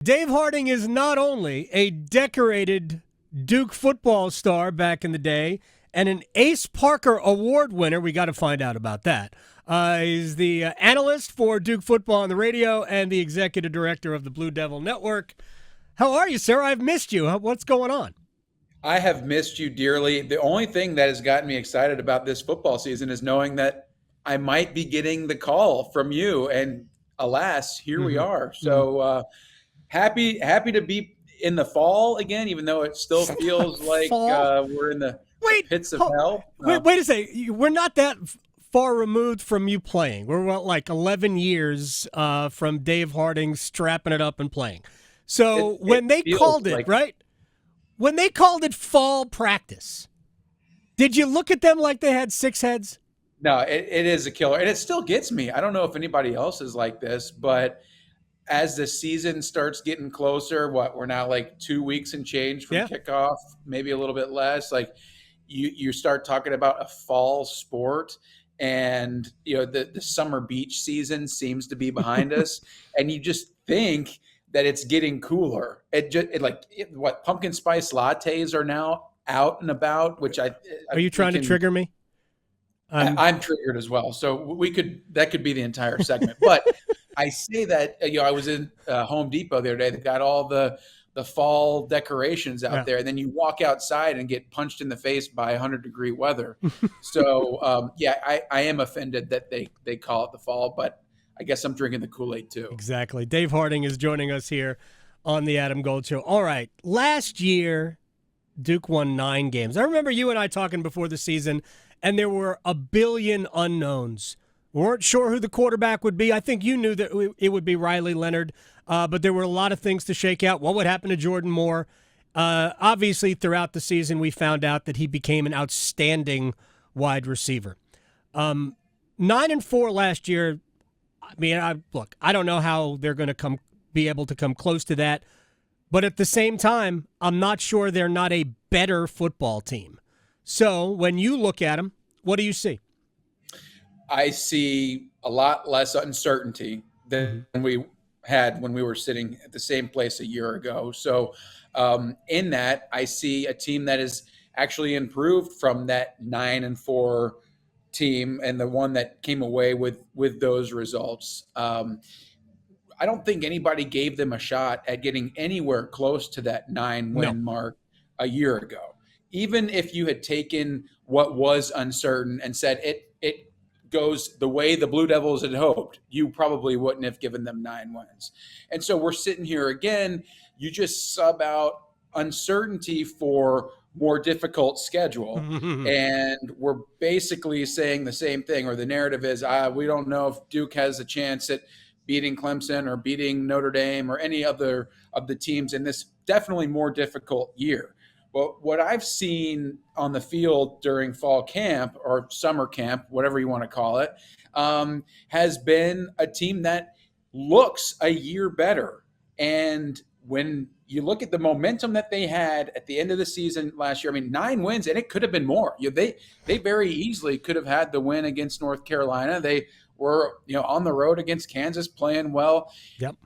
Dave Harding is not only a decorated Duke football star back in the day and an Ace Parker Award winner. We got to find out about that. He's the analyst for Duke football on the radio and the executive director of the Blue Devil Network. How are you, sir? I've missed you. What's going on? I have missed you dearly. The only thing that has gotten me excited about this football season is knowing that I might be getting the call from you. And alas, here we are. So happy to be in the fall again, even though it still feels like we're in the pits of hell. Wait a second. We're not that far removed from you playing. We're like 11 years from Dave Harding strapping it up and playing. So when they called it, right? When they called it fall practice, did you look at them like they had six heads? No, it is a killer. And it still gets me. I don't know if anybody else is like this, but as the season starts getting closer, we're now like 2 weeks and change from kickoff, maybe a little bit less. Like you start talking about a fall sport, and the summer beach season seems to be behind us, and you just think that it's getting cooler. Pumpkin spice lattes are now out and about, which are you trying to trigger me? I'm triggered as well. So that could be the entire segment. But I say that, I was in Home Depot the other day. They've got all the fall decorations out there. And then you walk outside and get punched in the face by 100-degree weather. So, I am offended that they call it the fall, but I guess I'm drinking the Kool-Aid too. Exactly. Dave Harding is joining us here on the Adam Gold Show. All right. Last year, Duke won 9 games. I remember you and I talking before the season, and there were a billion unknowns. We weren't sure who the quarterback would be. I think you knew that it would be Riley Leonard, but there were a lot of things to shake out. What would happen to Jordan Moore? Obviously, throughout the season, we found out that he became an outstanding wide receiver. 9-4 last year. I mean, I don't know how they're going to be able to come close to that, but at the same time, I'm not sure they're not a better football team. So when you look at them, what do you see? I see a lot less uncertainty than we had when we were sitting at the same place a year ago. So in that, I see a team that is actually improved from that 9-4 team and the one that came away with those results. I don't think anybody gave them a shot at getting anywhere close to that 9-win mark a year ago. Even if you had taken what was uncertain and said it goes the way the Blue Devils had hoped, you probably wouldn't have given them 9 wins. And so we're sitting here again. You just sub out uncertainty for more difficult schedule. And we're basically saying the same thing, or the narrative is, we don't know if Duke has a chance at beating Clemson or beating Notre Dame or any other of the teams in this definitely more difficult year. But what I've seen on the field during fall camp or summer camp, whatever you want to call it, has been a team that looks a year better. And when you look at the momentum that they had at the end of the season last year, I mean, 9 wins, and it could have been more. They very easily could have had the win against North Carolina. They were, on the road against Kansas playing well. Yep.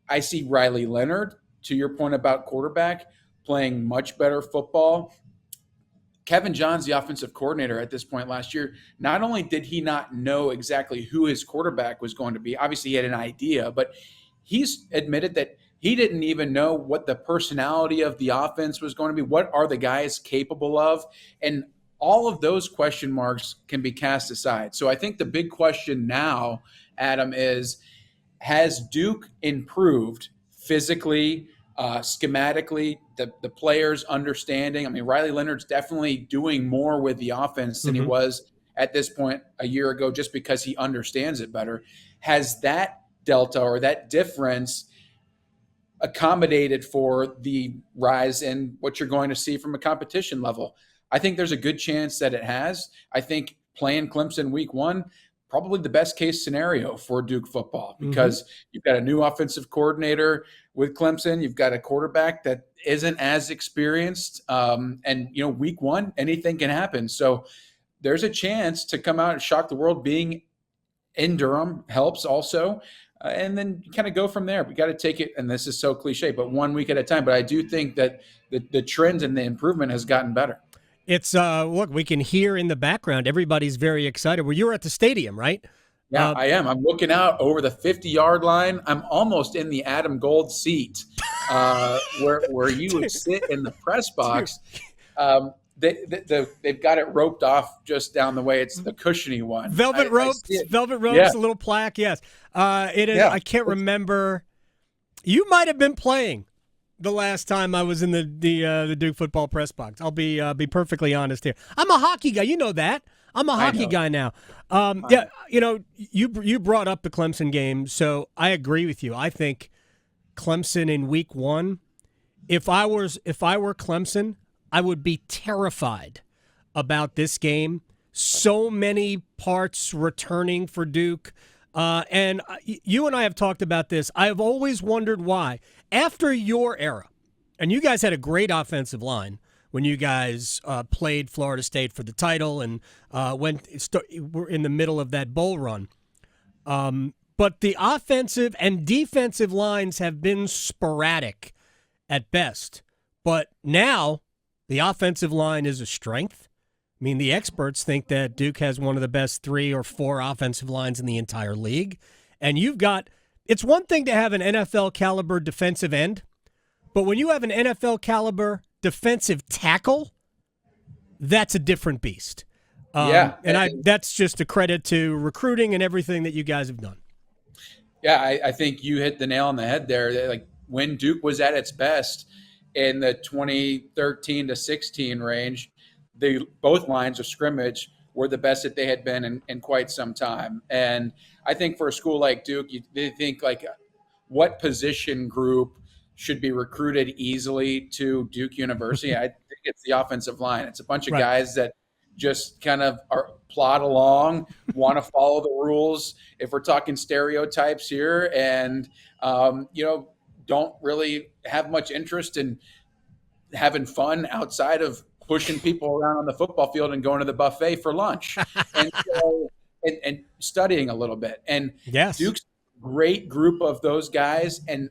I see Riley Leonard, to your point about quarterback, playing much better football. Kevin John's the offensive coordinator at this point last year. Not only did he not know exactly who his quarterback was going to be, obviously he had an idea, but he's admitted that he didn't even know what the personality of the offense was going to be. What are the guys capable of? And all of those question marks can be cast aside. So I think the big question now, Adam, is, has Duke improved physically, schematically, the players understanding? I mean, Riley Leonard's definitely doing more with the offense than he was at this point a year ago, just because he understands it better. Has that delta or that difference accommodated for the rise in what you're going to see from a competition level? I think there's a good chance that it has. I think playing Clemson week 1, probably the best case scenario for Duke football, because you've got a new offensive coordinator with Clemson. You've got a quarterback that isn't as experienced. And, week 1, anything can happen. So there's a chance to come out and shock the world. Being in Durham helps also. and then kind of go from there. We got to take it, and this is so cliche, but 1 week at a time. But I do think that the trend and the improvement has gotten better. It's look, we can hear in the background. Everybody's very excited. Well, you were at the stadium, right? Yeah, I am. I'm looking out over the 50-yard line. I'm almost in the Adam Gold seat, where you would sit in the press box. They've got it roped off just down the way. It's the cushiony one. Velvet ropes, Yeah. a little plaque. Yes, it is. Yeah. I can't remember. You might have been playing the last time I was in the Duke football press box. I'll be perfectly honest here. I'm a hockey guy. You know that. I'm a hockey guy now. Yeah, you brought up the Clemson game, so I agree with you. I think Clemson in week 1. If I were Clemson, I would be terrified about this game. So many parts returning for Duke. And you and I have talked about this. I have always wondered why. After your era, and you guys had a great offensive line when you guys played Florida State for the title and were in the middle of that bowl run. But the offensive and defensive lines have been sporadic at best. But now the offensive line is a strength. I mean, the experts think that Duke has one of the best 3 or 4 offensive lines in the entire league. And it's one thing to have an NFL caliber defensive end, but when you have an NFL caliber defensive tackle, that's a different beast. That's just a credit to recruiting and everything that you guys have done. Yeah, I think you hit the nail on the head there. Like when Duke was at its best in the 2013 to 16 range, both lines of scrimmage were the best that they had been in quite some time. And I think for a school like Duke, they think like what position group should be recruited easily to Duke University. I think it's the offensive line. It's a bunch of guys that just kind of plod along, want to follow the rules. If we're talking stereotypes here, and don't really have much interest in having fun outside of pushing people around on the football field and going to the buffet for lunch, and studying a little bit. And yes, Duke's great group of those guys, and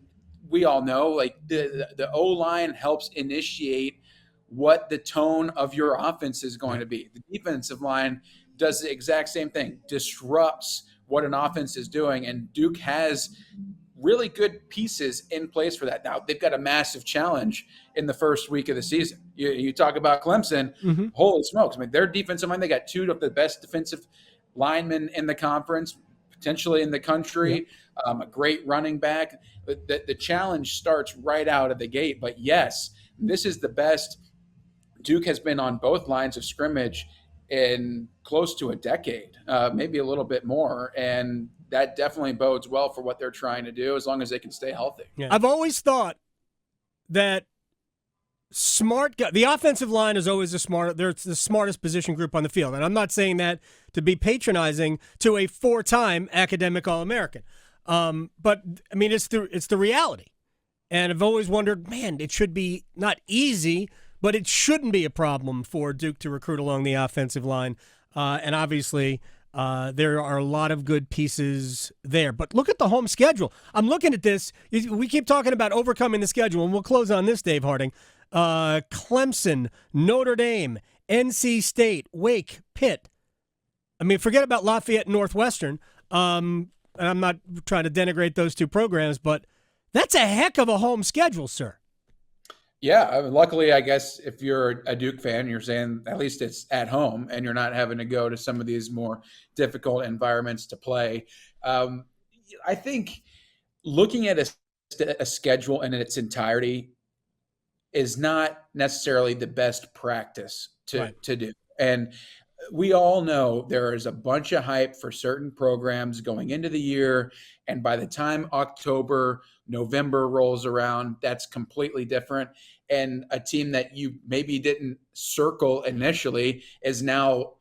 we all know like the O-line helps initiate what the tone of your offense is going to be. The defensive line does the exact same thing, disrupts what an offense is doing, and Duke has really good pieces in place for that. Now, they've got a massive challenge in the first week of the season. You talk about Clemson, holy smokes. I mean, their defensive line, they got 2 of the best defensive linemen in the conference, potentially in the country, a great running back. The challenge starts right out of the gate. But yes, this is the best Duke has been on both lines of scrimmage in close to a decade, maybe a little bit more. And that definitely bodes well for what they're trying to do as long as they can stay healthy. Yeah. I've always thought that the offensive line is always they're the smartest position group on the field. And I'm not saying that to be patronizing to a 4-time academic All-American. But I mean, it's the reality. And I've always wondered, man, it should be not easy, but it shouldn't be a problem for Duke to recruit along the offensive line. And obviously, there are a lot of good pieces there. But look at the home schedule. I'm looking at this. We keep talking about overcoming the schedule, and we'll close on this, Dave Harding. Clemson, Notre Dame, NC State, Wake, Pitt. I mean, forget about Lafayette and Northwestern. And I'm not trying to denigrate those 2 programs, but that's a heck of a home schedule, sir. Yeah, luckily, I guess if you're a Duke fan, you're saying at least it's at home and you're not having to go to some of these more difficult environments to play. I think looking at a schedule in its entirety is not necessarily the best practice to do. And we all know there is a bunch of hype for certain programs going into the year. And by the time October, November rolls around, that's completely different. And a team that you maybe didn't circle initially is now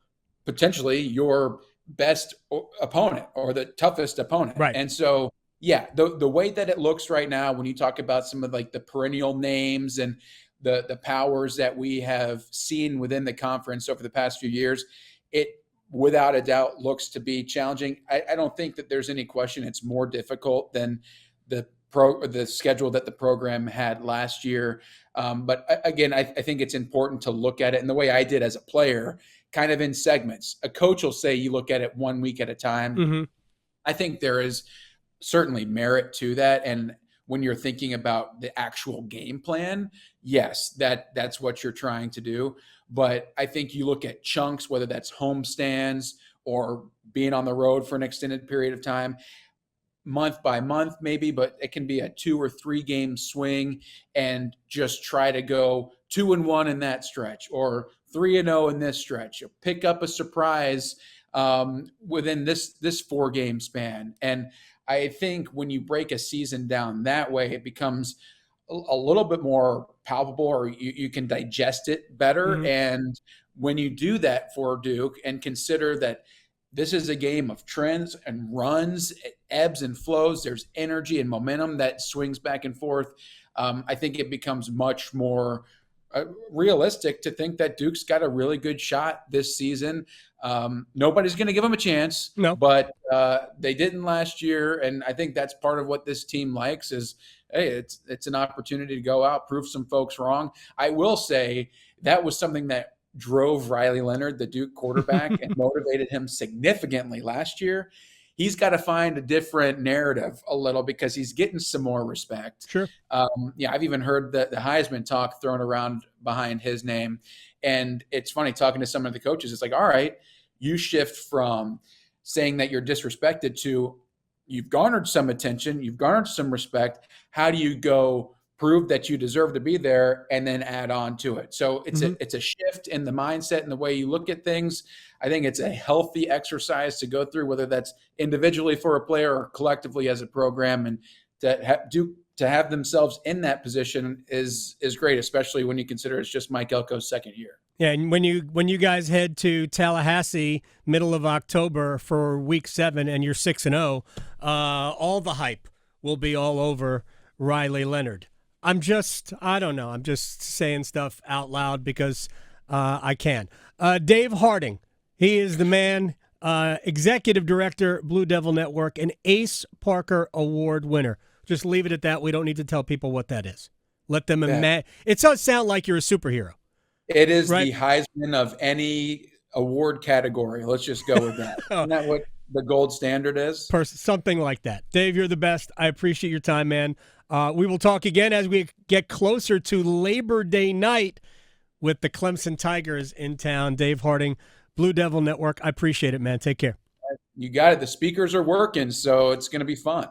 potentially your best opponent or the toughest opponent. Right. And so, yeah, the way that it looks right now, when you talk about some of like the perennial names and the powers that we have seen within the conference over the past few years, it without a doubt looks to be challenging. I don't think that there's any question it's more difficult than the schedule that the program had last year. But again, I think it's important to look at it in the way I did as a player, kind of in segments. A coach will say you look at it 1 week at a time. Mm-hmm. I think there is certainly merit to that. And when you're thinking about the actual game plan, yes, that's what you're trying to do. But I think you look at chunks, whether that's homestands or being on the road for an extended period of time, month by month maybe, but it can be a 2 or 3 game swing, and just try to go 2-1 in that stretch or 3-0 in this stretch. You'll pick up a surprise within this 4 game span. And I think when you break a season down that way, it becomes a little bit more palpable, or you can digest it better. Mm-hmm. And when you do that for Duke and consider that this is a game of trends and runs, ebbs and flows, there's energy and momentum that swings back and forth. I think it becomes much more realistic to think that Duke's got a really good shot this season. Nobody's going to give them a chance, no, but they didn't last year. And I think that's part of what this team likes is, hey, it's an opportunity to go out, prove some folks wrong. I will say that was something that drove Riley Leonard, the Duke quarterback, and motivated him significantly last year. He's got to find a different narrative a little because he's getting some more respect. Sure. I've even heard the Heisman talk thrown around behind his name. And it's funny talking to some of the coaches. It's like, all right, you shift from saying that you're disrespected to you've garnered some attention, you've garnered some respect. How do you go prove that you deserve to be there and then add on to it? So it's a shift in the mindset and the way you look at things. I think it's a healthy exercise to go through, whether that's individually for a player or collectively as a program. And to have themselves in that position is great, especially when you consider it's just Mike Elko's second year. Yeah, and when you guys head to Tallahassee middle of October for Week 7 and you're 6-0, all the hype will be all over Riley Leonard. I don't know. I'm just saying stuff out loud because I can. Dave Harding, he is the man, executive director, Blue Devil Network, an Ace Parker Award winner. Just leave it at that. We don't need to tell people what that is. Let them imagine. It does sound like you're a superhero. It is right? The Heisman of any award category. Let's just go with that. Isn't that what the gold standard is? Something like that. Dave, you're the best. I appreciate your time, man. We will talk again as we get closer to Labor Day night with the Clemson Tigers in town. Dave Harding, Blue Devil Network. I appreciate it, man. Take care. You got it. The speakers are working, so it's going to be fun.